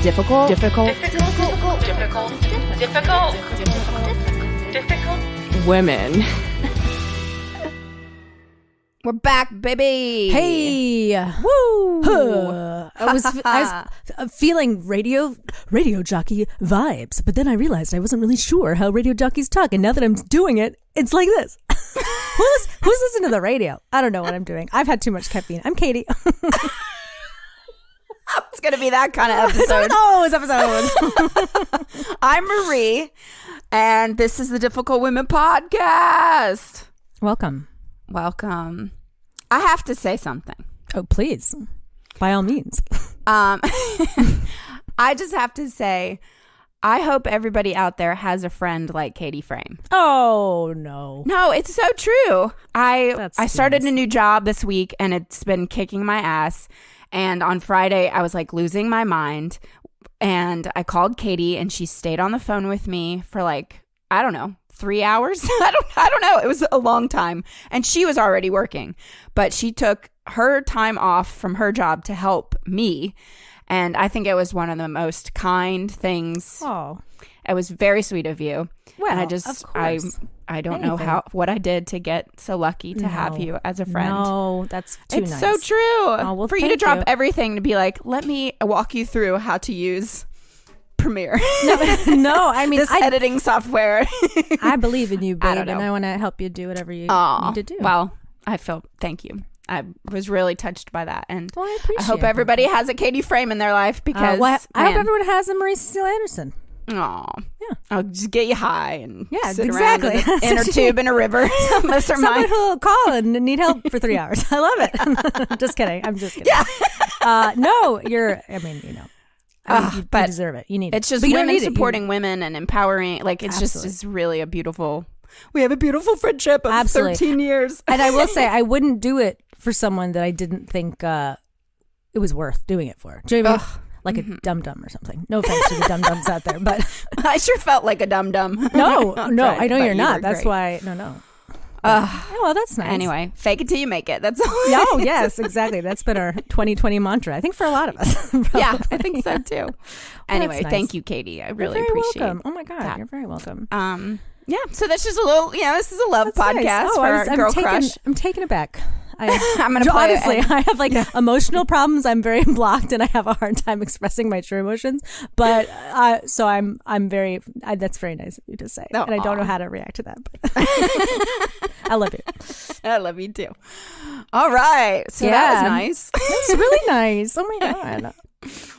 Difficult. Women. We're back, baby. Hey. Woo. I was feeling radio jockey vibes, but then I realized I wasn't really sure how radio jockeys talk, and now that I'm doing it, it's like this. Who's listening to the radio? I don't know what I'm doing. I've had too much caffeine. I'm Katie. It's going to be that kind of episode. Those episodes. I'm Marie, and this is the Difficult Women Podcast. Welcome. I have to say something. Oh, please. By all means. I just have to say, I hope everybody out there has a friend like Katie Frame. Oh, no. No, it's so true. I started a new job this week, and it's been kicking my ass. And on Friday, I was like losing my mind. And I called Katie, and she stayed on the phone with me for like, I don't know, 3 hours. I don't know. It was a long time. And she was already working. But she took her time off from her job to help me. And I think it was one of the most kind things. Oh. It was very sweet of you. Well, and I don't know what I did to get so lucky to have you as a friend. No, that's too nice. It's so true. Oh, well, for you to drop everything to be like, let me walk you through how to use Premiere. No, I mean, this editing software. I believe in you, babe, I don't know. and I want to help you do whatever you need to do. Well, thank you. I was really touched by that, and well, I hope everybody has a Katie Frame in their life because I hope everyone has a Marie Cecile Anderson. Oh, yeah! I'll just get you high and sit exactly around in inner tube in a river. Someone who'll call and need help for 3 hours. I love it. Just kidding. I'm just kidding. Yeah. No, you're. I mean, you deserve it. You need it. It's just women supporting women and empowering. Like it's just really a beautiful. We have a beautiful friendship of 13 years. And I will say, I wouldn't do it for someone that I didn't think it was worth doing it for. Do you know what I mean? Like a dum-dum or something. No offense to the dum-dums out there, but I sure felt like a dum-dum. No, I know you're not. That's why. No. Well, that's nice. Anyway, fake it till you make it. That's all. Oh, yes, exactly. That's been our 2020 mantra. I think for a lot of us. Yeah, I think so too. Anyway, thank you, Katie. I really appreciate it. Welcome. Oh my God, that. You're very welcome. Yeah, so that's just a little, this is a love podcast nice. for our girl crush. I'm taken aback. I'm going to play honestly, I have like emotional problems. I'm very blocked and I have a hard time expressing my true emotions. But so I'm very, that's very nice of you to say. And I don't know how to react to that. But I love you. I love you too. All right. So that was nice. That's really nice. Oh my God.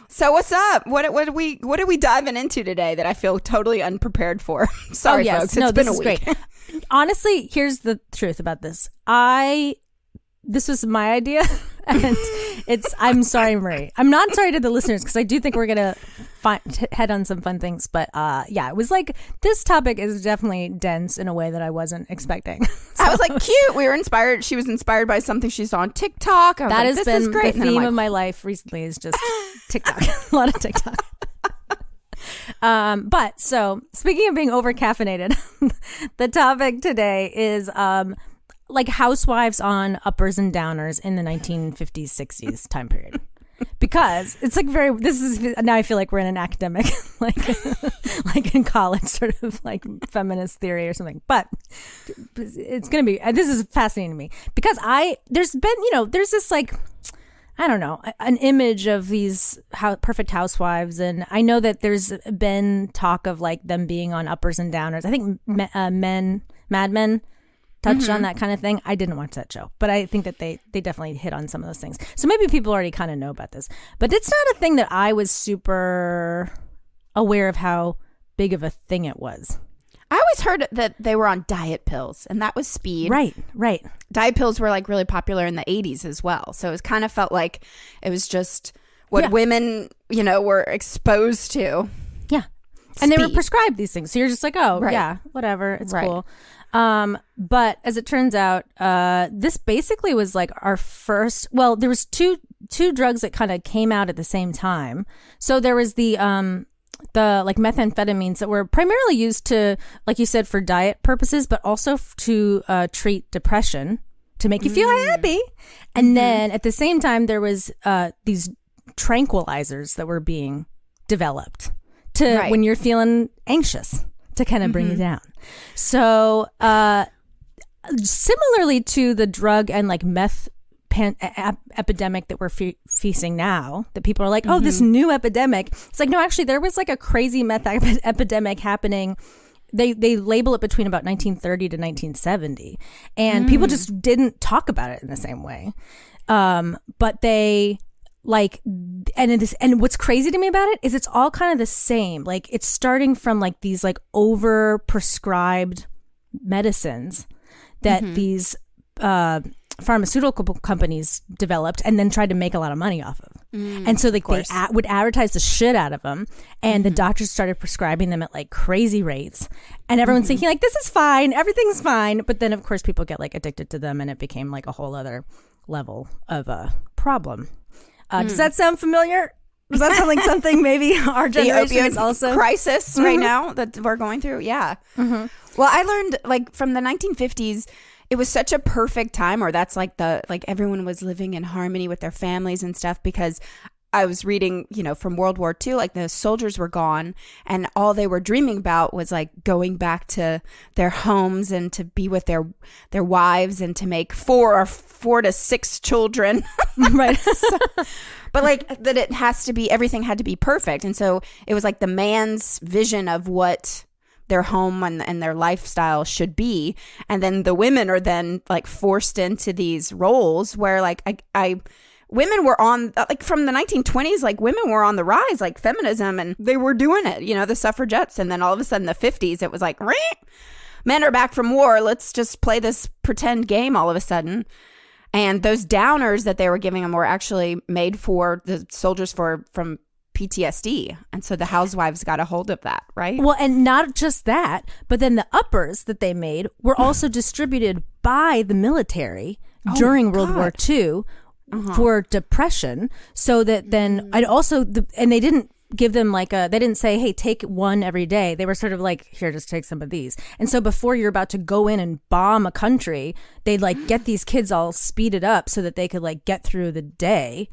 So what's up? What are we diving into today that I feel totally unprepared for? Sorry, folks. It's been a week. Great. Honestly, here's the truth about this. This was my idea, and I'm sorry, Marie. I'm not sorry to the listeners because I do think we're gonna head on some fun things. But it was like this topic is definitely dense in a way that I wasn't expecting. So, I was like, cute. We were inspired. She was inspired by something she saw on TikTok. That has been the theme of my life recently. Is just TikTok. A lot of TikTok. But so speaking of being over caffeinated, the topic today is like housewives on uppers and downers in the 1950s, 60s time period. Because it's like now I feel like we're in an academic, like in college, sort of like feminist theory or something. But it's going to be, this is fascinating to me because there's been, there's this like, I don't know, an image of these perfect housewives. And I know that there's been talk of like them being on uppers and downers. I think Mad Men touched on that kind of thing. I didn't watch that show, but I think that they definitely hit on some of those things. So maybe people already kind of know about this, but it's not a thing that I was super aware of how big of a thing it was. I always heard that they were on diet pills, and that was speed. Right. Diet pills were like really popular in the 80s as well. So it kind of felt like it was just what women, were exposed to. Yeah. And they were prescribed these things. So you're just like, oh, yeah, whatever. It's cool. But as it turns out, this basically was like our first, well, there was two drugs that kind of came out at the same time. So there was the like methamphetamines that were primarily used to, like you said, for diet purposes, but also to treat depression, to make you feel happy. And then at the same time, there was these tranquilizers that were being developed to when you're feeling anxious to kind of bring you down. So similarly to the drug and like meth epidemic that we're facing now, that people are like, oh, this new epidemic. It's like, no, actually, there was like a crazy meth epidemic happening. They label it between about 1930 to 1970, and people just didn't talk about it in the same way. But they like, and what's crazy to me about it is it's all kind of the same. Like, it's starting from like these like over prescribed medicines that these pharmaceutical companies developed and then tried to make a lot of money off of. And so like they would advertise the shit out of them, and the doctors started prescribing them at like crazy rates, and everyone's thinking like, this is fine, everything's fine. But then of course people get like addicted to them, and it became like a whole other level of a problem. Does that sound familiar? Does that sound like something maybe our generation is also crisis right now that we're going through? Yeah. Well, I learned like from the 1950s, it was such a perfect time, or that's like everyone was living in harmony with their families and stuff, because I was reading, from World War II, like the soldiers were gone and all they were dreaming about was like going back to their homes and to be with their wives and to make 4 to 6 children. Right. But like that everything had to be perfect. And so it was like the man's vision of what their home and their lifestyle should be, and then the women are then like forced into these roles where like women were on, like from the 1920s, like women were on the rise, like feminism, and they were doing it, the suffragettes. And then all of a sudden the 50s, it was like, men are back from war, let's just play this pretend game all of a sudden. And those downers that they were giving them were actually made for the soldiers from PTSD. And so the housewives got a hold of that, right? Well, and not just that, but then the uppers that they made were also distributed by the military during World War II for depression. So that then, and they didn't give them they didn't say, hey, take one every day. They were sort of like, here, just take some of these. And so before you're about to go in and bomb a country, they'd like get these kids all speeded up so that they could like get through the day.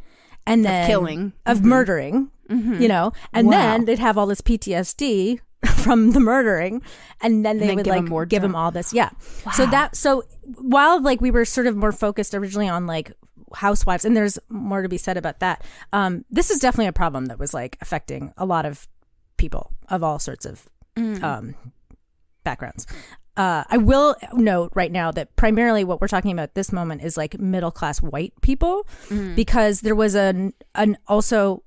And then of killing, of murdering, and then they'd have all this PTSD from the murdering, and then they would like give them all this. Yeah. Wow. So while like we were sort of more focused originally on like housewives, and there's more to be said about that. This is definitely a problem that was like affecting a lot of people of all sorts of backgrounds. I will note right now that primarily what we're talking about at this moment is like middle class white people, because there was also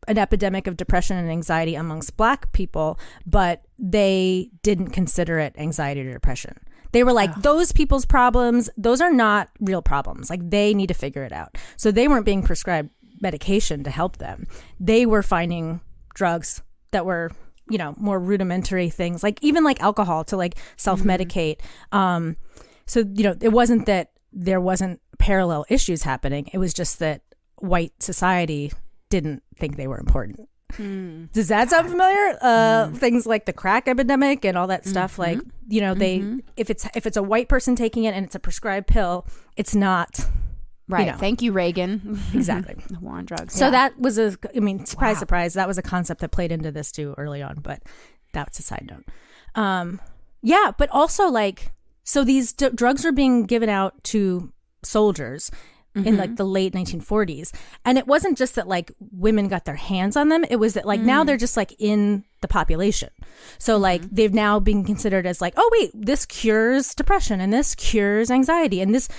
an epidemic of depression and anxiety amongst Black people, but they didn't consider it anxiety or depression. They were like, those people's problems, those are not real problems. Like, they need to figure it out. So they weren't being prescribed medication to help them. They were finding drugs that were, more rudimentary things, like even like alcohol to like self-medicate. So, it wasn't that there wasn't parallel issues happening. It was just that white society didn't think they were important. Does that sound familiar? Things like the crack epidemic and all that stuff. Like, they, if it's a white person taking it and it's a prescribed pill, it's not. Right. Thank you, Reagan. Exactly. The war on drugs. So that was surprise, surprise. That was a concept that played into this too early on, but that's a side note. But also like, so these drugs were being given out to soldiers in like the late 1940s. And it wasn't just that like women got their hands on them. It was that like now they're just like in the population. So like they've now been considered as like, oh wait, this cures depression and this cures anxiety, and this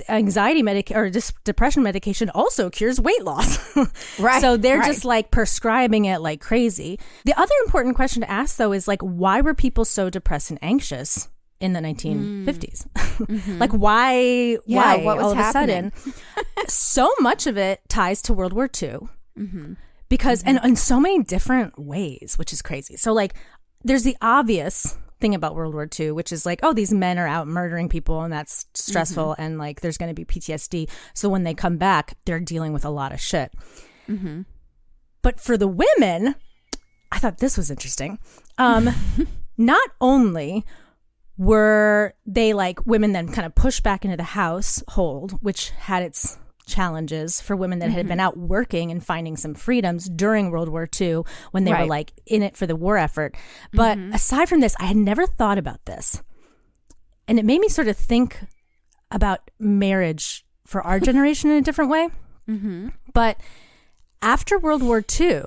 anxiety this depression medication also cures weight loss. Right. So they're just like prescribing it like crazy. The other important question to ask though is like, why were people so depressed and anxious in the 1950s? Like why what was all of happening? a sudden? So much of it ties to World War II because and in so many different ways, which is crazy. So like there's the obvious thing about World War II, which is like, oh, these men are out murdering people and that's stressful and like there's going to be PTSD. So when they come back, they're dealing with a lot of shit. But for the women, I thought this was interesting. Not only were they like women then kind of pushed back into the household, which had its challenges for women that had been out working and finding some freedoms during World War II when they were like in it for the war effort. But aside from this, I had never thought about this. And it made me sort of think about marriage for our generation in a different way. But after World War II,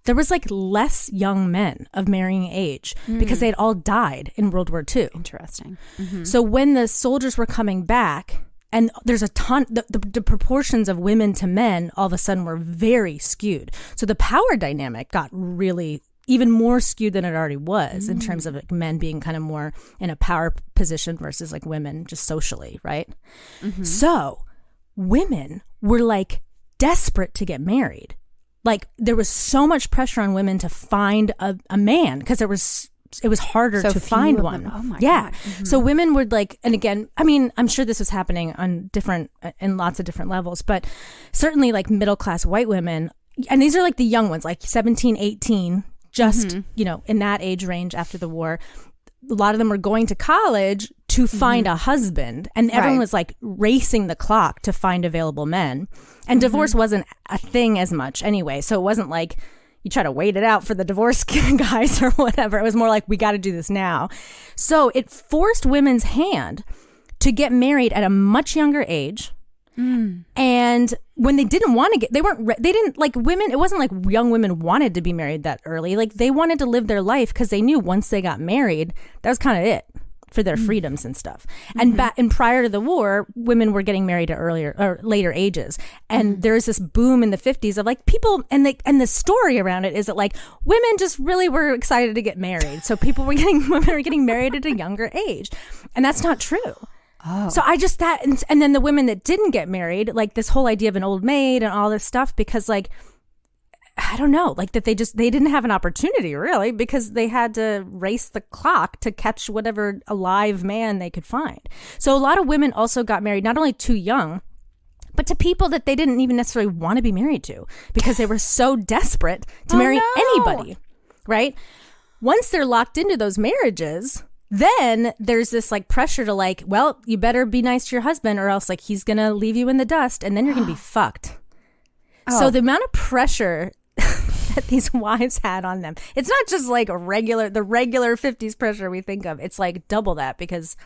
there was like less young men of marrying age because they had all died in World War II. Interesting. So when the soldiers were coming back, and there's a ton, the proportions of women to men all of a sudden were very skewed. So the power dynamic got really even more skewed than it already was in terms of like men being kind of more in a power position versus like women just socially, right? So women were like desperate to get married. Like there was so much pressure on women to find a man because it was harder to find one. Oh my God. God. So women would like, and again, I mean, I'm sure this was happening on in lots of different levels, but certainly like middle class white women, and these are like the young ones, like 17, 18, just, you know, in that age range after the war. A lot of them were going to college to find a husband, and everyone was like racing the clock to find available men. And divorce wasn't a thing as much anyway. So it wasn't like you try to wait it out for the divorce guys or whatever. It was more like, we got to do this now. So it forced women's hand to get married at a much younger age. And when they didn't want to they didn't like women. It wasn't like young women wanted to be married that early. Like they wanted to live their life because they knew once they got married, that was kind of it for their freedoms and stuff. And prior to the war, women were getting married at earlier or later ages. And there's this boom in the 50s of like people, and the story around it is that like women just really were excited to get married. So women were getting married at a younger age. And that's not true. Oh. So I just and then the women that didn't get married, like this whole idea of an old maid and all this stuff, because like, I don't know, like that they didn't have an opportunity really because they had to race the clock to catch whatever alive man they could find. So a lot of women also got married, not only too young, but to people that they didn't even necessarily want to be married to because they were so desperate to marry anybody, right? Once they're locked into those marriages, then there's this like pressure to like, well, you better be nice to your husband or else like he's going to leave you in the dust and then you're going to be fucked. So the amount of pressure that these wives had on them, it's not just like the regular 50s pressure we think of. It's like double that because,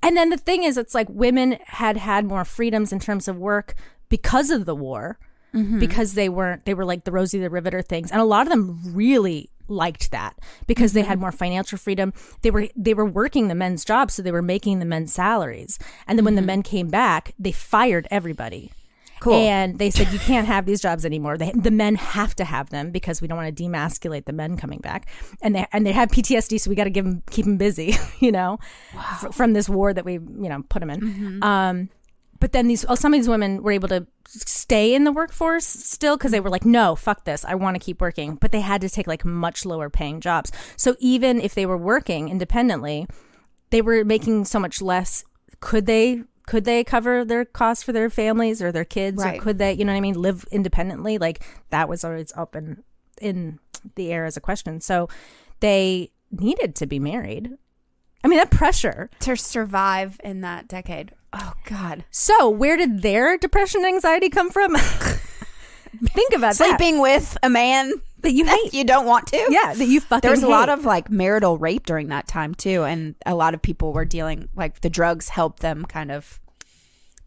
and then the thing is, it's like women had more freedoms in terms of work because of the war, because they were like the Rosie the Riveter things. And a lot of them really liked that because they had more financial freedom. They were working the men's jobs, so they were making the men's salaries. And then when the men came back, they fired everybody. Cool. And they said, you can't have these jobs anymore. The men have to have them because we don't want to demasculate the men coming back. And they have PTSD, so we got to keep them busy, you know, from this war that we, you know, put them in. But then some of these women were able to stay in the workforce still because they were like, no, fuck this. I want to keep working. But they had to take like much lower paying jobs. So even if they were working independently, they were making so much less. Could they cover their costs for their families or their kids? Right. Or could they, you know what I mean, live independently? Like that was always up in the air as a question. So they needed to be married. I mean, that pressure to survive in that decade. Oh, God. So where did their depression and anxiety come from? Think about sleeping with a man that you hate. You don't want to. Yeah, that you fucking There was hate. a lot of like marital rape during that time too. And a lot of people were dealing, like the drugs helped them kind of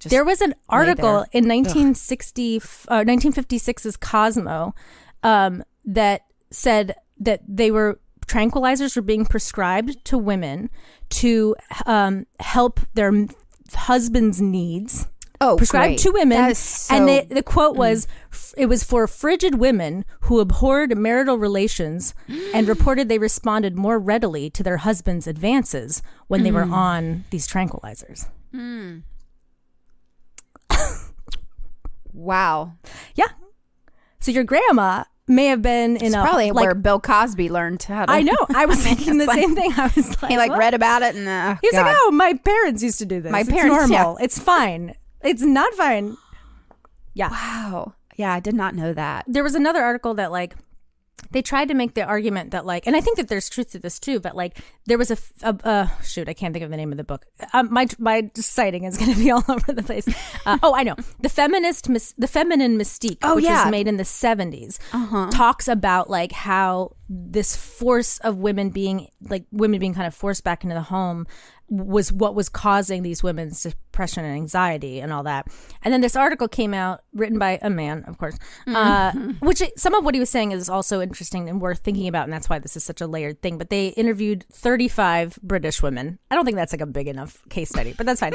just There was an article in 1956's Cosmo that said that tranquilizers were being prescribed to women to help their husband's needs. Oh, prescribed great. to women. So, and the quote was, it was for frigid women who abhorred marital relations and reported they responded more readily to their husband's advances when they were on these tranquilizers. Wow. Yeah. So your grandma may have been in probably where Bill Cosby learned how to. I know. I was thinking the same thing. I was like, he like read about it and he was like, oh, my parents used to do this. It's normal. Yeah. It's fine. It's not fine. Yeah. Wow. Yeah, I did not know that. There was another article that like they tried to make the argument that like, and I think that there's truth to this too, but like there was shoot, I can't think of the name of the book. My citing is going to be all over the place. I know. The Feminine Mystique, which was made in the 70s, talks about like how this force of women being kind of forced back into the home was what was causing these women's depression and anxiety and all that. And then this article came out, written by a man, of course, which some of what he was saying is also interesting and worth thinking about, and that's why this is such a layered thing. But they interviewed 35 British women. I don't think that's like a big enough case study, but that's fine.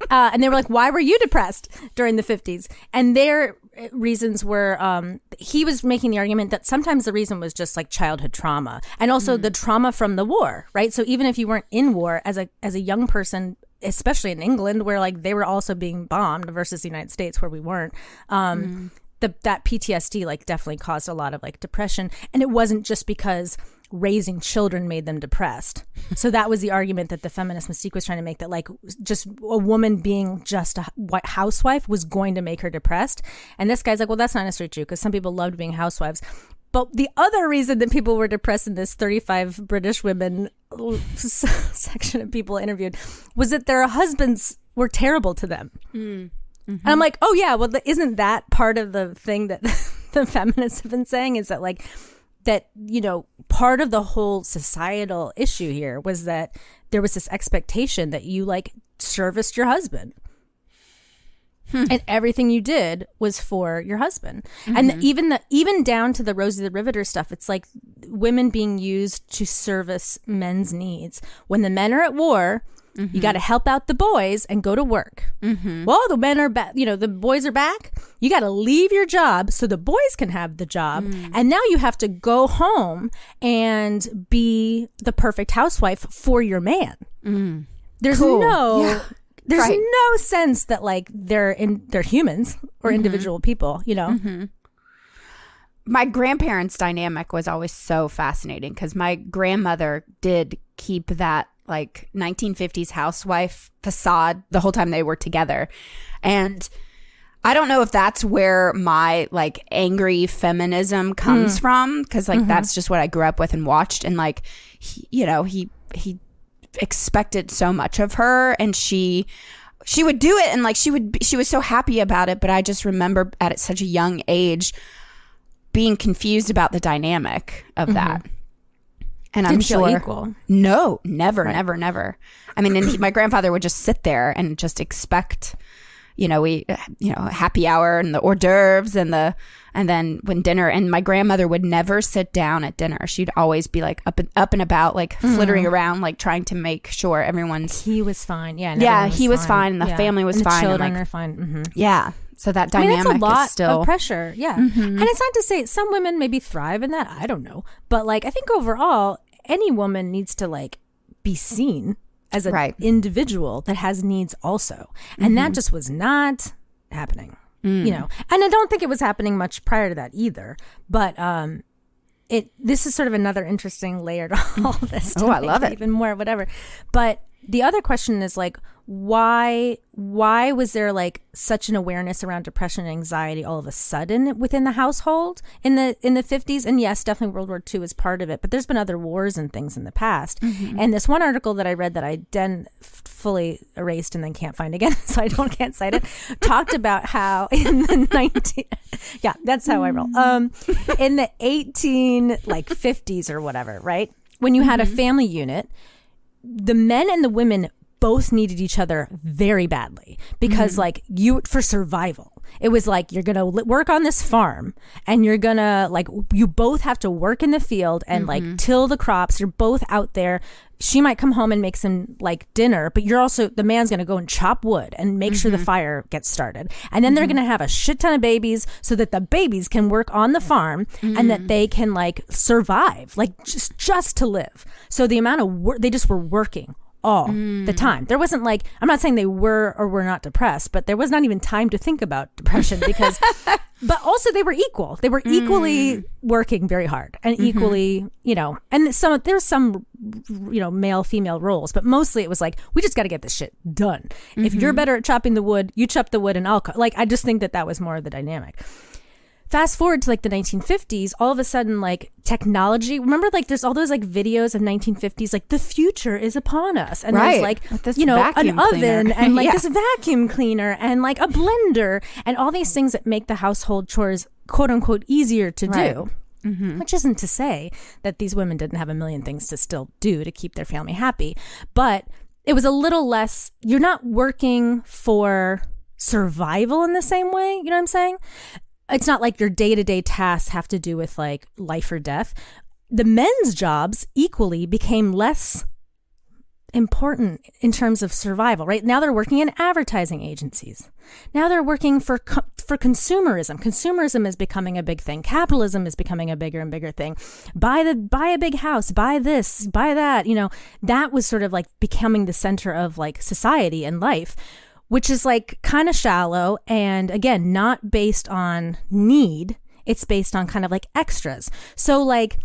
And they were like, why were you depressed during the 50s? And their reasons were, he was making the argument that sometimes the reason was just like childhood trauma and also the trauma from the war, right? So even if you weren't in war as a young person, especially in England where like they were also being bombed versus the United States where we weren't, that PTSD like definitely caused a lot of like depression. And it wasn't just because raising children made them depressed. So that was the argument that the feminist mystique was trying to make, that like just a woman being just a housewife was going to make her depressed. And this guy's like, well, that's not necessarily true because some people loved being housewives. But the other reason that people were depressed in this 35 British women section of people interviewed was that their husbands were terrible to them. And I'm like, oh yeah, well, isn't that part of the thing that the feminists have been saying, is that like, that, you know, part of the whole societal issue here was that there was this expectation that you like serviced your husband. And everything you did was for your husband. And even down to the Rosie the Riveter stuff, it's like women being used to service men's needs. When the men are at war, you got to help out the boys and go to work. Well, the men are back, you know, the boys are back. You got to leave your job so the boys can have the job. And now you have to go home and be the perfect housewife for your man. There's There's no sense that like they're humans or individual people, you know. My grandparents' dynamic was always so fascinating because my grandmother did keep that like 1950s housewife facade the whole time they were together. And I don't know if that's where my like angry feminism comes from, because like that's just what I grew up with and watched. And like, he expected so much of her, and she would do it, and like she was so happy about it. But I just remember at such a young age being confused about the dynamic of that. And I'm sure equal. No, never. I mean, and my grandfather would just sit there and just expect, happy hour and the hors d'oeuvres and then when dinner, and my grandmother would never sit down at dinner. She'd always be like up and about, like flittering around, like trying to make sure everyone's. He was fine. Yeah. Yeah. He was fine. And the family was and fine. The children and like, are fine. Yeah. So that dynamic that's a lot is still of pressure. Yeah. And it's not to say some women maybe thrive in that. I don't know. But like, I think overall, any woman needs to like be seen as an individual that has needs also. And that just was not happening, you know. And I don't think it was happening much prior to that either. But this is sort of another interesting layer to all this. Oh, I love it. Even more, whatever. But the other question is like, why was there like such an awareness around depression and anxiety all of a sudden within the household in the 50s? And yes, definitely World War II is part of it, but there's been other wars and things in the past. And this one article that I read that I then fully erased and then can't find again, so I can't cite it, talked about how in the that's how I roll. In the 50s or whatever, right? When you had a family unit, the men and the women both needed each other very badly because like for survival, it was like, you're gonna work on this farm and you're gonna like, you both have to work in the field and like till the crops. You're both out there. She might come home and make some like dinner, but the man's gonna go and chop wood and make sure the fire gets started. And then they're gonna have a shit ton of babies so that the babies can work on the farm and that they can like survive, like just to live. So the amount of work, they just were working all the time. There wasn't like, I'm not saying they were or were not depressed, but there was not even time to think about depression because, but also they were equal. They were equally working very hard and equally, and there's some, male, female roles, but mostly it was like, we just got to get this shit done. If you're better at chopping the wood, you chop the wood and I just think that was more of the dynamic. fast forward to like the 1950s, all of a sudden like technology, remember like there's all those like videos of 1950s, like the future is upon us. And there's like, you know, an oven and like this vacuum cleaner and like a blender and all these things that make the household chores quote unquote easier to do. Mm-hmm. Which isn't to say that these women didn't have a million things to still do to keep their family happy. But it was a little less, you're not working for survival in the same way. You know what I'm saying? It's not like your day-to-day tasks have to do with like life or death. The men's jobs equally became less important in terms of survival, right? Now they're working in advertising agencies. Now they're working for consumerism. Consumerism is becoming a big thing. Capitalism is becoming a bigger and bigger thing. Buy a big house, buy this, buy that. You know, that was sort of like becoming the center of like society and life, which is like kind of shallow and again, not based on need. It's based on kind of like extras. So like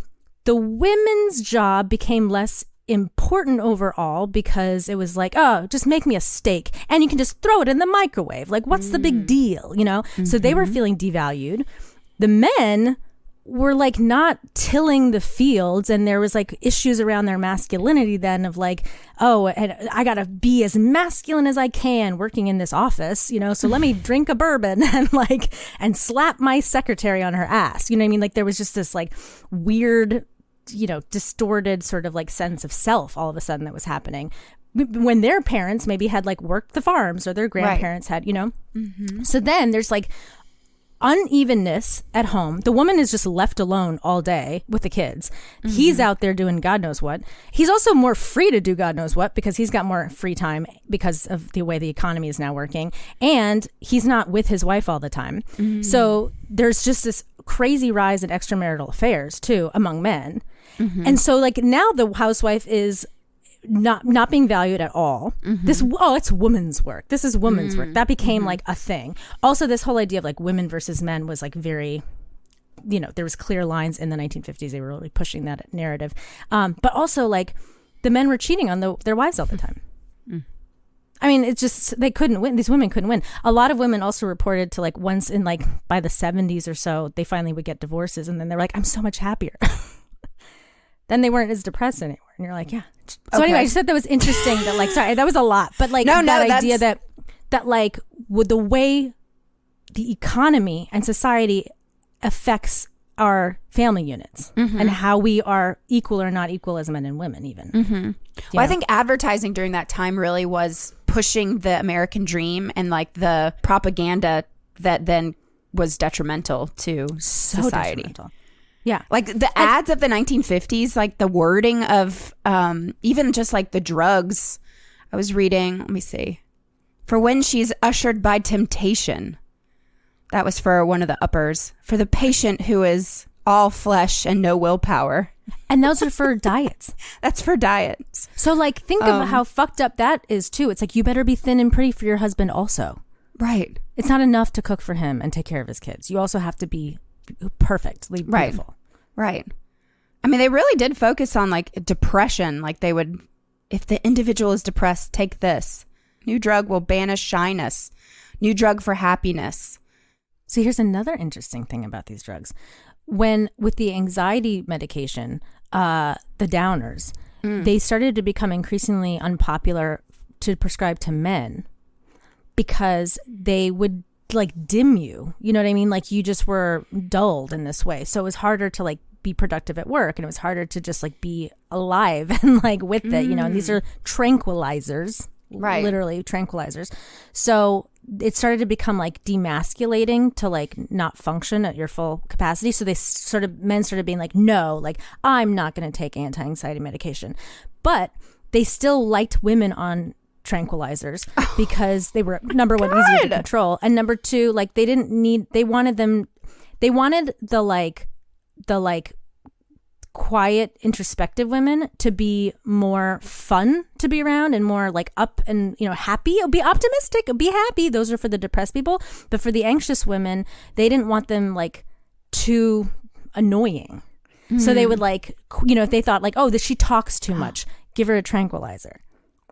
the women's job became less important overall because it was like, oh, just make me a steak and you can just throw it in the microwave. Like, what's the big deal? You know? Mm-hmm. So they were feeling devalued. The men were like not tilling the fields, and there was like issues around their masculinity then of like, oh, and I gotta be as masculine as I can working in this office, you know, so let me drink a bourbon and slap my secretary on her ass. You know what I mean? Like there was just this like weird, you know, distorted sort of like sense of self all of a sudden that was happening when their parents maybe had like worked the farms or their grandparents had, you know. Mm-hmm. So then there's like unevenness at home. The woman is just left alone all day with the kids. Mm-hmm. He's out there doing God knows what. He's also more free to do God knows what because he's got more free time because of the way the economy is now working. And he's not with his wife all the time. Mm-hmm. So there's just this crazy rise in extramarital affairs too among men. Mm-hmm. And so like now the housewife is not being valued at all. Mm-hmm. It's women's work. This is women's work. That became like a thing. Also, this whole idea of like women versus men was like very, you know, there was clear lines in the 1950s. They were really pushing that narrative. But also like the men were cheating on their wives all the time. Mm. I mean, it's just, they couldn't win. These women couldn't win. A lot of women also reported to like once in like by the 70s or so, they finally would get divorces. And then they're like, I'm so much happier. Then they weren't as depressed anymore. And you're like, yeah. So anyway, I just thought that was interesting that like, sorry, that was a lot. But like idea that like with the way the economy and society affects our family units and how we are equal or not equal as men and women even. Mm-hmm. Well, I think advertising during that time really was pushing the American dream and like the propaganda that then was detrimental to society. Detrimental. Yeah. Like the ads of the 1950s, like the wording of even just like the drugs. I was reading, let me see. For when she's ushered by temptation. That was for one of the uppers. For the patient who is all flesh and no willpower. And those are for diets. That's for diets. So like think of how fucked up that is too. It's like you better be thin and pretty for your husband also. Right. It's not enough to cook for him and take care of his kids. You also have to be perfectly beautiful. Right. I mean, they really did focus on like depression. Like they would, if the individual is depressed, take this. New drug will banish shyness. New drug for happiness. So here's another interesting thing about these drugs. When with the anxiety medication, the downers, they started to become increasingly unpopular to prescribe to men because they would like dim you. You know what I mean? Like you just were dulled in this way. So it was harder to like be productive at work, and it was harder to just like be alive and like with it, you know, and these are tranquilizers, right? Literally tranquilizers. So it started to become like demasculating to like not function at your full capacity. So men started being like, no, like I'm not going to take anti-anxiety medication, but they still liked women on tranquilizers because they were number one, easier to control, and number two, like they wanted the quiet, introspective women to be more fun to be around and more like up and, you know, happy. Be optimistic, be happy. Those are for the depressed people. But for the anxious women, they didn't want them like too annoying. So they would like, you know, if they thought like, oh, she talks too much, give her a tranquilizer.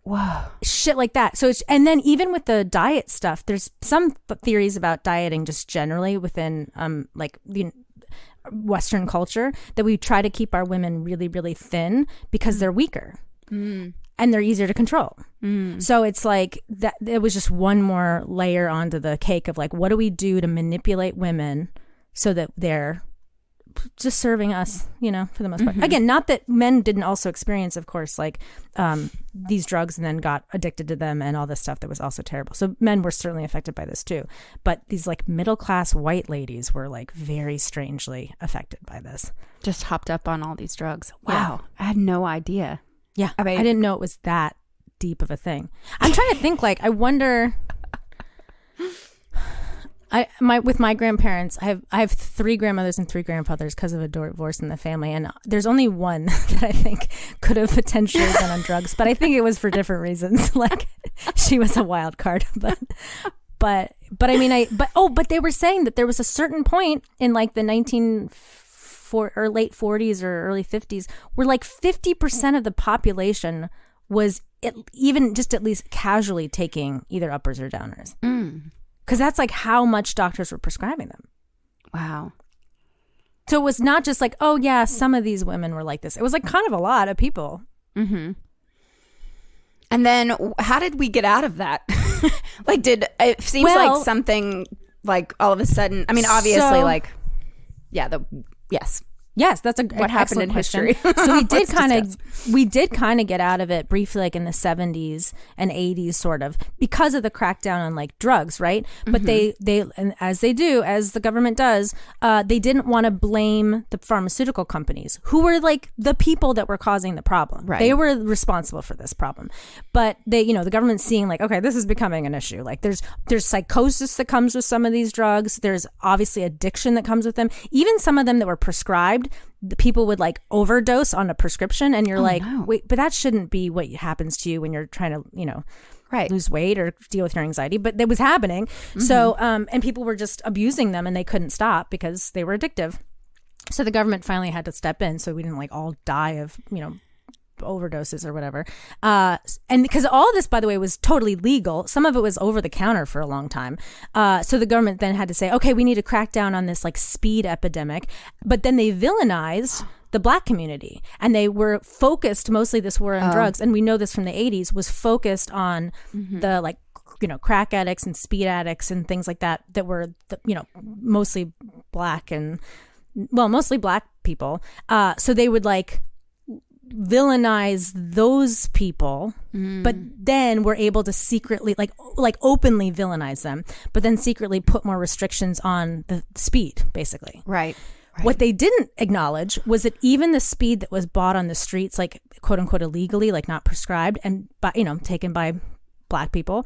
Whoa. Shit like that. So and then even with the diet stuff, there's some theories about dieting just generally within like the Western culture, that we try to keep our women really, really thin because they're weaker and they're easier to control. So it's like that. It was just one more layer onto the cake of like, what do we do to manipulate women so that they're just serving us, you know, for the most part. Again, not that men didn't also experience, of course, like these drugs and then got addicted to them and all this stuff that was also terrible. So men were certainly affected by this too. But these like middle-class white ladies were like very strangely affected by this. Just hopped up on all these drugs. Wow. Yeah. I had no idea. Yeah. I didn't know it was that deep of a thing. I'm trying to think, like, I wonder... with my grandparents, I have 3 grandmothers and 3 grandfathers because of a divorce in the family, and there's only one that I think could have potentially been on drugs, but I think it was for different reasons. Like, she was a wild card, but I mean, but they were saying that there was a certain point in like the or late 40s or early 50s where like 50% of the population was even just at least casually taking either uppers or downers. Because that's like how much doctors were prescribing them. Wow. So it was not just like, oh yeah, some of these women were like this. It was like kind of a lot of people. And then how did we get out of that? Like, it seems like something like all of a sudden, I mean, obviously Yes, that's what happened in history. So we did kind of get out of it briefly, like in the 70s and 80s, sort of, because of the crackdown on like drugs, right? But they and as the government does, they didn't want to blame the pharmaceutical companies, who were like the people that were causing the problem. Right. They were responsible for this problem, but the government's seeing like, okay, this is becoming an issue. Like there's psychosis that comes with some of these drugs. There's obviously addiction that comes with them. Even some of them that were prescribed, the people would like overdose on a prescription, and you're wait, but that shouldn't be what happens to you when you're trying to, lose weight or deal with your anxiety. But it was happening. So, and people were just abusing them, and they couldn't stop because they were addictive. So the government finally had to step in, so we didn't like all die of, overdoses or whatever. And because all of this, by the way, was totally legal. Some of it was over the counter for a long time. So the government then had to say, okay, we need to crack down on this like speed epidemic. But then they villainized the Black community, and they were focused, mostly this war on drugs, and we know this from the 80s, was focused on the like, crack addicts and speed addicts and things like that were, mostly Black and, well, mostly Black people. So they would like villainize those people, but then we're able to secretly like openly villainize them, but then secretly put more restrictions on the speed, basically. Right. What they didn't acknowledge was that even the speed that was bought on the streets, like quote unquote illegally, like not prescribed and taken by Black people,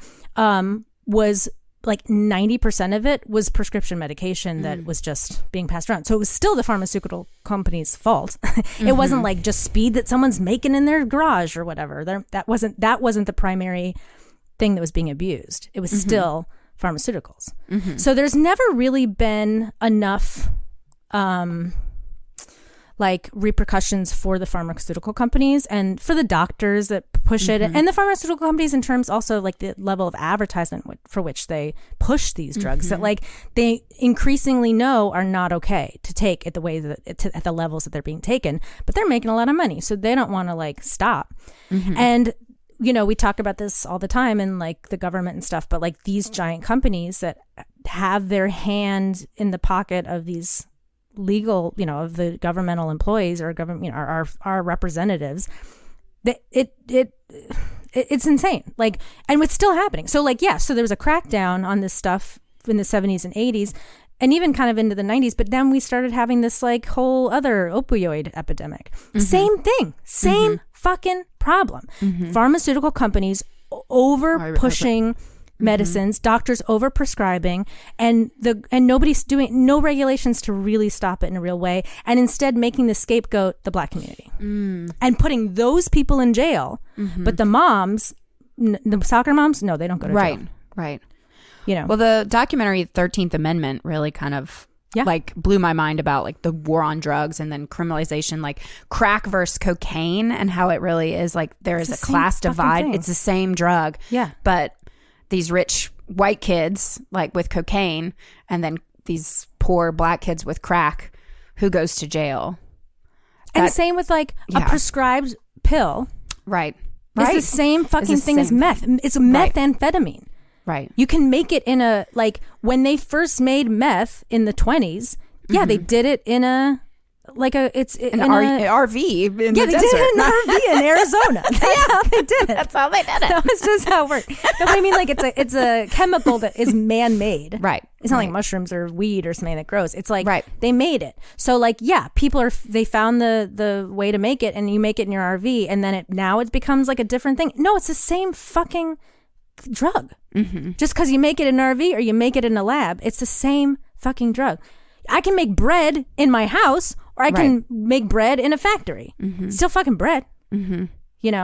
was like 90% of it was prescription medication that was just being passed around. So it was still the pharmaceutical company's fault. It wasn't like just speed that someone's making in their garage or whatever. That wasn't the primary thing that was being abused. It was still pharmaceuticals. So there's never really been enough like repercussions for the pharmaceutical companies and for the doctors that push it, and the pharmaceutical companies in terms also like the level of advertisement for which they push these drugs that like they increasingly know are not okay to take at the way that at the levels that they're being taken, but they're making a lot of money, so they don't want to like stop. And we talk about this all the time in like the government and stuff, but like these giant companies that have their hand in the pocket of these legal, of the governmental employees or government, our representatives, that it's insane. Like, and it's still happening. So like, so there was a crackdown on this stuff in the 70s and 80s and even kind of into the 90s, but then we started having this like whole other opioid epidemic. Same thing, same fucking problem. Pharmaceutical companies over pushing medicines, doctors over prescribing, and nobody's doing no regulations to really stop it in a real way, and instead making the scapegoat the Black community and putting those people in jail. But the moms, the soccer moms, no, they don't go to jail. Right. Well, the documentary 13th Amendment really kind of like blew my mind about like the war on drugs and then criminalization, like crack versus cocaine, and how it really is like there is a class divide. It's the same drug. Yeah. But these rich white kids like with cocaine, and then these poor black kids with crack, who goes to jail. And same with like a prescribed pill. Right. It's the same fucking thing as meth. It's methamphetamine. Right. You can make it in a, like, when they first made meth in the 20s, they did it in a, like it's in an RV in the desert. They did it in an RV in Arizona. That's how they did it. That's how they did it. That was just how it worked. No, but I mean, like, it's a chemical that is man-made. Right. It's not like mushrooms or weed or something that grows. It's like they made it. So like, people they found the way to make it, and you make it in your RV, and then now it becomes like a different thing. No, it's the same fucking drug. Just because you make it in an RV or you make it in a lab, it's the same fucking drug. I can make bread in my house, or I can make bread in a factory. Still fucking bread. You know?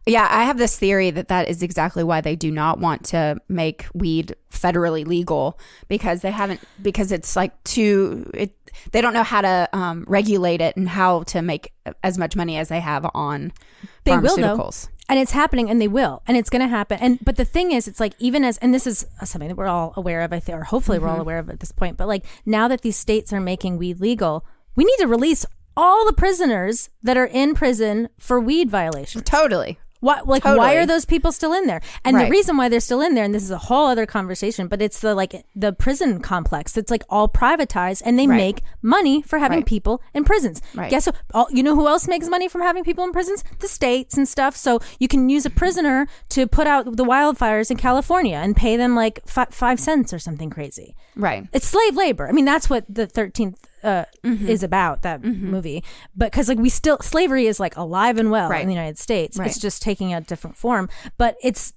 Yeah, I have this theory that is exactly why they do not want to make weed federally legal, because it's like they don't know how to regulate it and how to make as much money as they have on pharmaceuticals. Will, though. And it's happening, and they will, and it's going to happen. But the thing is, it's like, even and this is something that we're all aware of, I think, or hopefully we're all aware of at this point. But like, now that these states are making weed legal, we need to release all the prisoners that are in prison for weed violations. Totally. Why are those people still in there? And the reason why they're still in there, and this is a whole other conversation, but it's the prison complex. It's like all privatized, and they make money for having people in prisons. Guess what? You know who else makes money from having people in prisons? The states and stuff. So you can use a prisoner to put out the wildfires in California and pay them like 5 cents or something crazy. Right. It's slave labor. I mean, that's what the 13th is about, that movie. But because like slavery is like alive and well in the United States. It's just taking a different form. But it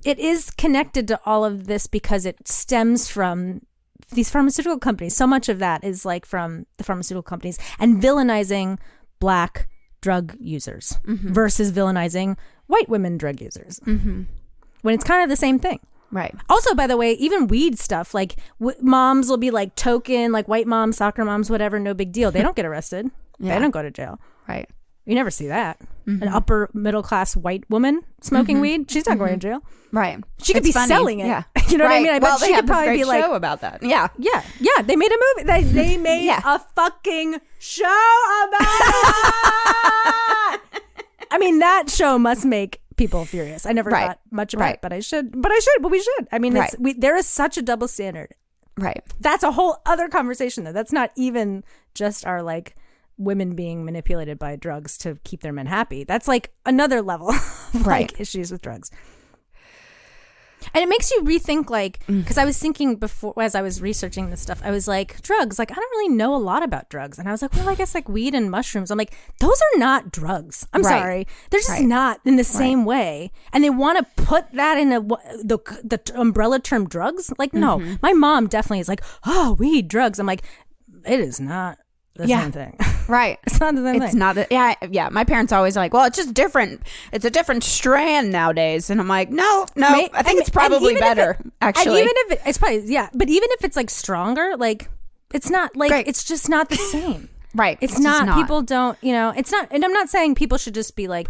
is connected to all of this because it stems from these pharmaceutical companies. So much of that is like from the pharmaceutical companies and villainizing black drug users versus villainizing white women drug users. When it's kind of the same thing. Right. Also, by the way, even weed stuff, like moms will be like token, like white moms, soccer moms, whatever, no big deal. They don't get arrested. They don't go to jail. Right. You never see that. An upper middle class white woman smoking weed, she's not going to jail. Right. She could be selling it. Yeah. You know what I mean? I bet she could probably be like, show about that. Yeah. Yeah. Yeah. They made a movie. They made a fucking show about it. I mean, that show must make people furious. I never thought much about it, but we should. I mean, there is such a double standard. Right. That's a whole other conversation, though. That's not even just our like women being manipulated by drugs to keep their men happy. That's like another level of like issues with drugs. And it makes you rethink, like, because I was thinking before, as I was researching this stuff, I was like, drugs, like, I don't really know a lot about drugs. And I was like, well, I guess like weed and mushrooms. I'm like, those are not drugs. I'm sorry. They're just not in the same way. And they want to put that in the umbrella term drugs. Like, no, my mom definitely is like, oh, weed, drugs. I'm like, it is not the same thing. Right. It's not the same thing. It's not. Yeah. My parents always are like, well, it's just different. It's a different strand nowadays. And I'm like, no. I think it's probably better, actually. And even if it's probably, but even if it's like stronger, like it's not like, it's just not the same. Right. It's not. People don't, it's not. And I'm not saying people should just be like,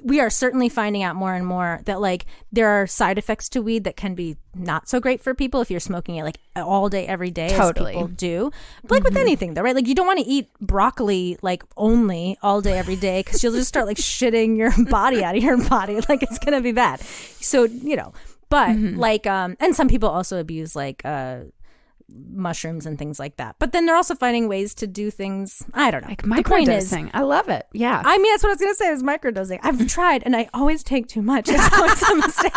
we are certainly finding out more and more that like there are side effects to weed that can be not so great for people if you're smoking it like all day, every day, totally. As people do. But like with anything though, right? Like you don't want to eat broccoli like only all day, every day, because you'll just start like shitting your body out of your body. Like it's going to be bad. So, but like, and some people also abuse like, mushrooms and things like that, but then they're also finding ways to do things. I don't know. Like microdosing. I love it. Yeah. I mean, that's what I was gonna say. Is microdosing. I've tried, and I always take too much. It's always a mistake.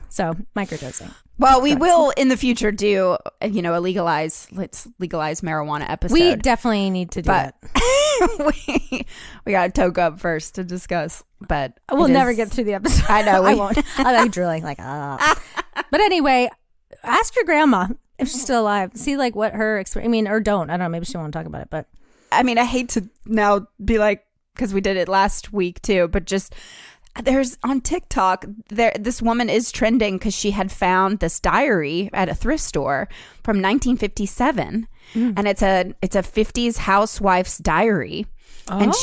So microdosing. Well, we will in the future do let's legalize marijuana episode. We definitely need to do that. we got to toke up first to discuss, but we'll never get through the episode. I know. I won't. I like drooling. Like But anyway. Ask your grandma if she's still alive. See like what her experience. I mean, or don't. I don't know. Maybe she won't talk about it. But I mean, I hate to now be like, because we did it last week too. But just There's on TikTok, this woman is trending because she had found this diary at a thrift store from 1957, and it's a 50s housewife's diary. And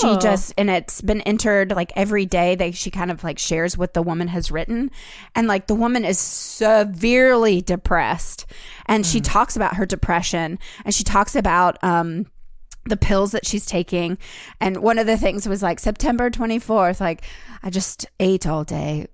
it's been entered like every day. She kind of like shares what the woman has written, and like the woman is severely depressed, and she talks about her depression, and she talks about the pills that she's taking. And one of the things was like September 24th, like I just ate all day.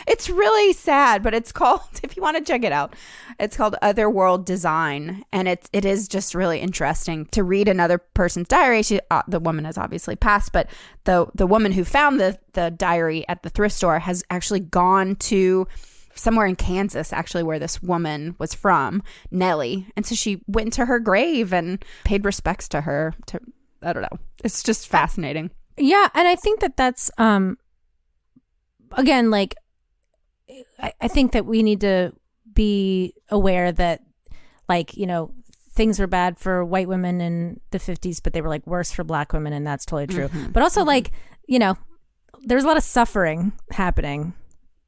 It's really sad, but it's called, if you want to check it out, it's called Otherworld Design, and it is just really interesting to read another person's diary. The woman has obviously passed, but the woman who found the diary at the thrift store has actually gone to somewhere in Kansas, actually, where this woman was from, Nellie, and so she went to her grave and paid respects to her. I don't know. It's just fascinating. Yeah, and I think that's again, like, I think that we need to be aware that, like, you know, things were bad for white women in the 50s, but they were like worse for black women, and that's totally true. But also, like, you know, there's a lot of suffering happening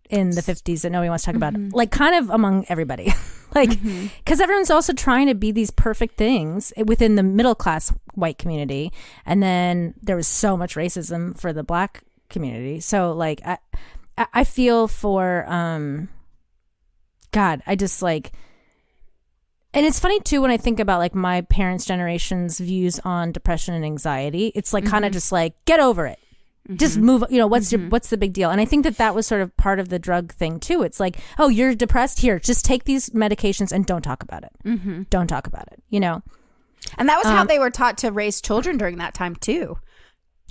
in the 50s that nobody wants to talk about, like kind of among everybody, like, because everyone's also trying to be these perfect things within the middle class white community, and then there was so much racism for the black community. So like I feel for God, I just like, and it's funny too when I think about like my parents' generation's views on depression and anxiety. It's like kind of just like, get over it. Just move, you know, what's the big deal? And I think that was sort of part of the drug thing too. It's like, oh, you're depressed? Here, just take these medications and don't talk about it. Don't talk about it, you know? And that was how they were taught to raise children during that time too.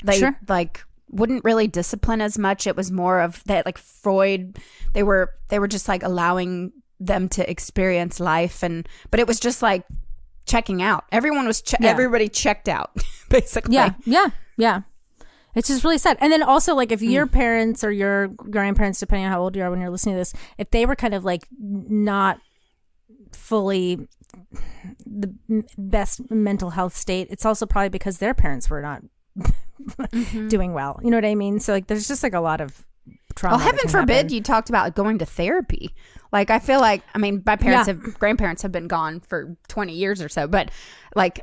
They like wouldn't really discipline as much. It was more of that, like Freud, they were just like allowing them to experience life, but it was just like checking out. Everyone was, everybody checked out basically. Yeah. It's just really sad. And then also, like, if your parents or your grandparents, depending on how old you are when you're listening to this, if they were kind of like not fully the best mental health state, it's also probably because their parents were not doing well. You know what I mean? So like, there's just like a lot of trauma. Well, heaven forbid you talked about going to therapy. Like, I feel like, I mean, my parents grandparents have been gone for 20 years or so, but like,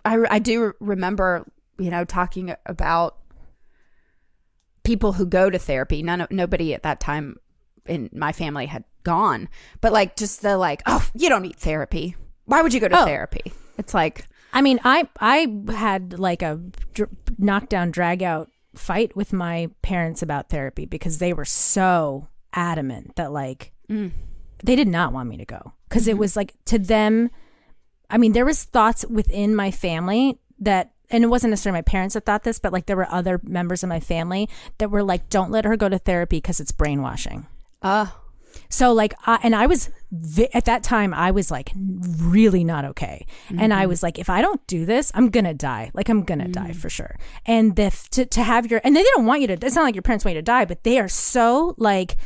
I do remember, you know, talking about people who go to therapy. Nobody at that time in my family had gone, but like, just the like, oh, you don't need therapy. Why would you go to therapy? It's like, I mean, I had like a knockdown, drag out fight with my parents about therapy because they were so adamant that like they did not want me to go, because it was like, to them, I mean, there was thoughts within my family that, and it wasn't necessarily my parents that thought this, but like there were other members of my family that were like, don't let her go to therapy because it's brainwashing. So like, I was, at that time, I was like really not okay. And I was like, if I don't do this, I'm going to die. Like, I'm going to die for sure. And to have and they don't want you to, it's not like your parents want you to die, but they are so like,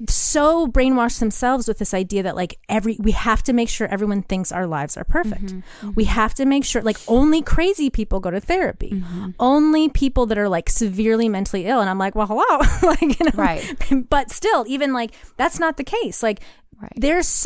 so brainwashed themselves with this idea that like we have to make sure everyone thinks our lives are perfect. We have to make sure, like, only crazy people go to therapy, only people that are like severely mentally ill. And I'm like, well, hello. Like, you know, right. But still, even like, that's not the case. Like, there's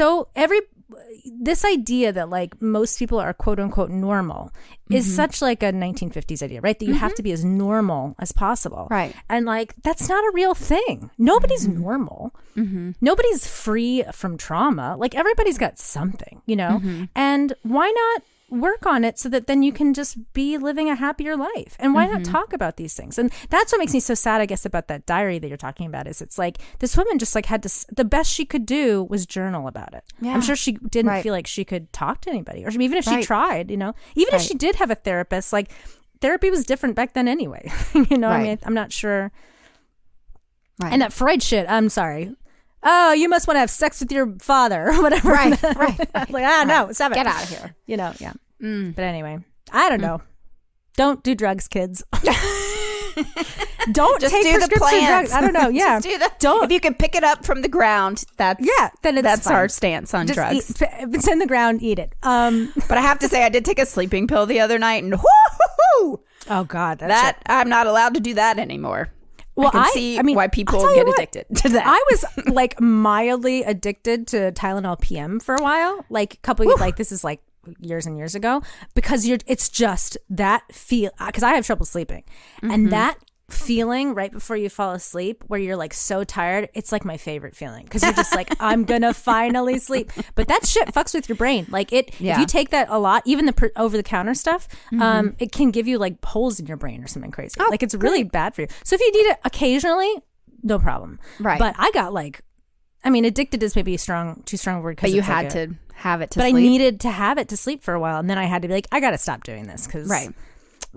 this idea that like most people are quote unquote normal is such like a 1950s idea, right? That you have to be as normal as possible. Right. And like, that's not a real thing. Nobody's normal. Nobody's free from trauma. Like, everybody's got something, you know? And why not work on it so that then you can just be living a happier life? And why not talk about these things? And that's what makes me so sad, I guess, about that diary that you're talking about, is it's like this woman just like had to, the best she could do was journal about it. I'm sure she didn't feel like she could talk to anybody, or even if she tried, you know, even if she did have a therapist, like, therapy was different back then anyway. You know, I mean, I'm not sure. And that Freud shit, I'm sorry. Oh, you must want to have sex with your father or whatever. Right. Like, no, stop it. Get out of here. You know, But anyway, I don't know. Don't do drugs, kids. Don't just take do the prescription drugs. I don't know. Yeah. Just do don't. If you can pick it up from the ground, then that's fine. Our stance on drugs. If it's in the ground, eat it. But I have to say, I did take a sleeping pill the other night, and whoo-hoo-hoo! Oh God, I'm not allowed to do that anymore. Well, I see why people get addicted to that. I was like mildly addicted to Tylenol PM for a while, like a couple of, like this is like years and years ago, because it's just that feel, because I have trouble sleeping, and that feeling right before you fall asleep where you're like so tired, it's like my favorite feeling, because you're just like, I'm gonna finally sleep. But that shit fucks with your brain. Like if you take that a lot, even the over-the-counter stuff, it can give you like holes in your brain or something crazy. Like it's really bad for you. So if you need it occasionally, no problem. Right. But I got like, I mean, addicted is maybe too strong a word, but you had to have it to sleep. But I needed to have it to sleep for a while, and then I had to be like, I gotta stop doing this, because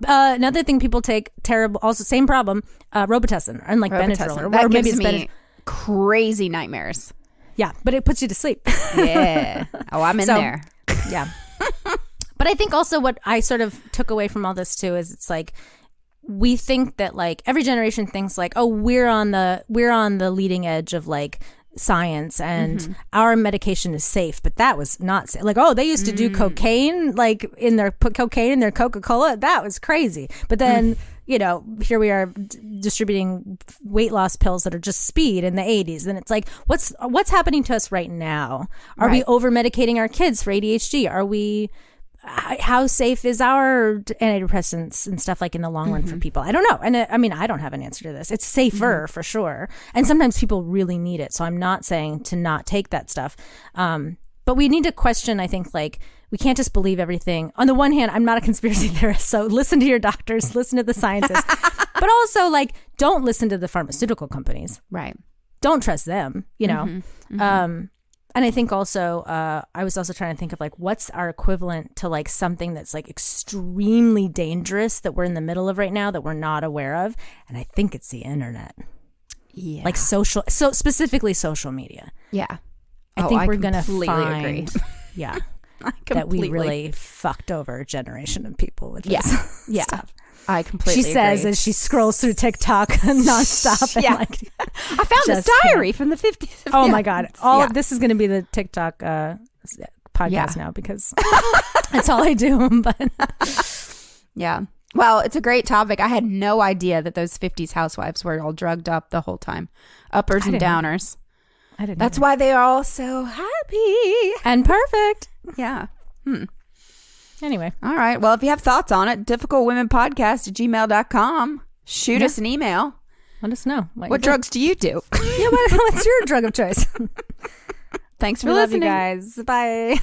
another thing people take, terrible, also same problem, Robitussin and like Benadryl, or maybe it's me crazy nightmares. Yeah, but it puts you to sleep. Yeah. Oh, I'm in there. Yeah. But I think also what I sort of took away from all this too is it's like, we think that like every generation thinks like, oh, we're on the leading edge of like science, and our medication is safe, but that was not safe. Like, oh, they used to do cocaine, like put cocaine in their Coca-Cola. That was crazy. But then, you know, here we are distributing weight loss pills that are just speed in the 80s. And it's like, what's happening to us right now? Are we over medicating our kids for ADHD? Are we, how safe is our antidepressants and stuff like in the long run for people? I don't know. And I mean, I don't have an answer to this. It's safer for sure. And sometimes people really need it. So I'm not saying to not take that stuff. But we need to question, I think, like, we can't just believe everything. On the one hand, I'm not a conspiracy theorist, so listen to your doctors, listen to the scientists. But also, like, don't listen to the pharmaceutical companies. Right. Don't trust them, you know. And I think also, I was also trying to think of like, what's our equivalent to like something that's like extremely dangerous that we're in the middle of right now that we're not aware of. And I think it's the internet. Yeah. Like so specifically social media. Yeah. I think we're going to find, agree. Yeah. That we really fucked over a generation of people with this stuff. I completely agree. She says as she scrolls through TikTok nonstop. And like, I found this diary from the 50s. Oh my God. All of this is going to be the TikTok podcast now, because that's all I do. But yeah. Well, it's a great topic. I had no idea that those 50s housewives were all drugged up the whole time. Uppers and downers. I didn't. That's why they are all so happy. And perfect. Yeah. Anyway. All right. Well, if you have thoughts on it, difficultwomenpodcast@gmail.com. Shoot us an email. Let us know. What drugs do you do? Yeah, what's your drug of choice? Thanks for listening. We love you guys. Bye.